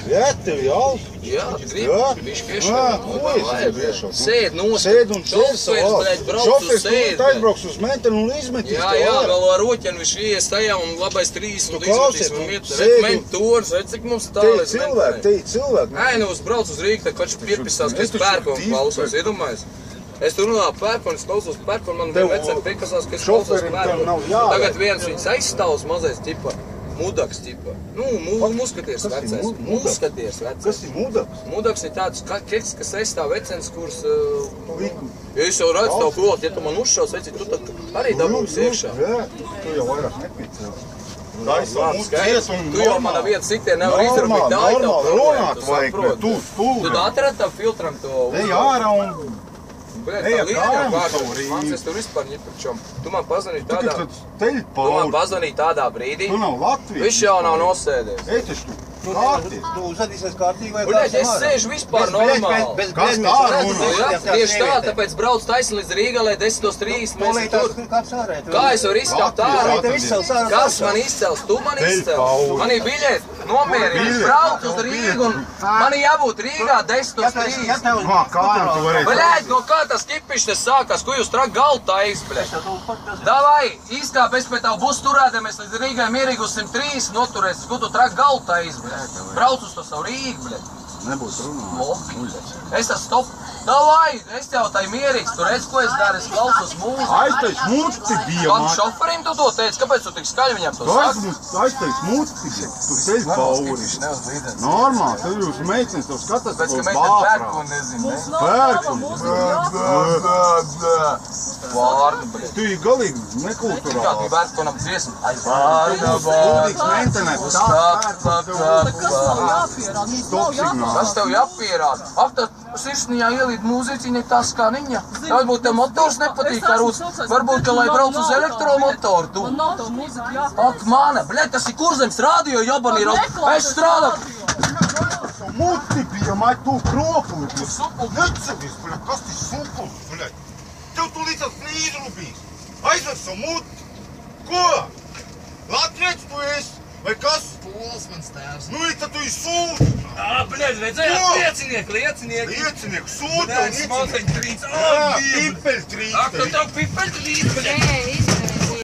Jā, tev jau. Jā, bišķi iešaukt. Sēd nost. Sēd un šofērs, blēd, brauc uz sēd. Aizbrauks uz mentenu un izmetīs. Jā, vēl ar roķenu viņš ies tajā un labais 30 un izmetīs un ment tors, redz, cik mums tālēs menteni. Te cilvēki. Ai, nu, brauc uz Rīgu, tad koč piepisās, ka es pērkonu klausos, iedomājies. Es tur runāju pērkonu, es klausos pērkonu, man vien veceni piekasās, ka es klausos pērkonu. Tagad viens viņas aizstāvs mazais tipa. Mudaks tipa. Nu, muskatieris vecais. Muskatieris vecais. Kas ir mudaks? Mudaks ir tāds keks, kas aizstāv vecens, kurus... Ja es jau redzu tavu kulot, ja tu man uzšaus, veci, tu tad arī dabūsi iekšā. Jā, tu jau vairāk nepīcēl. Tu jau mana vieta sitē nevar izdarīt daudz tavu problēmu, tu atrad tavu filtram to... Ej ārā un... Ej, es tur vispār ņipačom. Tu man pazvanīji tādā brīdī. Tu nav Latvijas. Viņš jau nav nosēdies. Ej, taču tu kārtīgi. Tu uzvedīsies kārtīgi vai kāds es sēžu vispār normāli. Kas tā? Tieši tā, tāpēc brauc taisni līdz Rīgai, lai 10:30 mēs tur. Kā es varu izskāpt ārā? Kas man izcels? Tu man izcels. Man ir biļeti. Nomierīgi, brauc uz Rīgu un man ir jābūt Rīgā 10:30. Bļēģ, no kā tas kipišs te sākās? Ko jūs trak galdu taisa, bļēģ? Davai, izkāp, es pēc tavu busu turēdamies līdz Rīgai mierīgi uz 103 noturēs. Ko tu trak galdu taisa, bļēģ? Brauc uz to savu Rīgu, bļēģ. Nebūs runā. Es tas stop. Davai, es tev tai mierīgs, tu redz, ko es daru, es klausos mūziku. Aiztais muti bija, Kādu šoferim tu to teici? Kāpēc tu tik skaļi viņam to saki? Aiztais muti, tu ceļ pauri. Normāli, tev jūs meitenes, tev skatās, pēc, ka meitene pērkonu nezinu, ne? Pērkonu? Vārdu, bļēd. Tu ir galīgi nekulturāli. Kā tu pērkonam dziesmu? Gudīgs meitenē, Tas tev jāpierāda. Ak, tad sirsnījā ielīt mūziciņa tā skaniņa. Varbūt tev motors nepatīk, varbūt, ka lai brauc uz elektromotoru, tu. Man nav tev mūzika jāpārāk. Ak, mana, bļēd, tas ir Kurzemes radio, jobani ir. Es strādāju. Muti bija, mai tu kropu. Necevis, bļēd, kas tas supuls, bļēd? Tev tu līdz flīzrubīs. Aizver savu muti. Ko? Latvietis tu esi? Vai kas? Pols mans tēvs. Nu, tad tu sūti. Bļēd, redzējāt, liecinieki. Liecinieki, sūti un Smalteņi trīc. pipeļ trīc. Ak, tu tev pipeļ trīc, bļēd.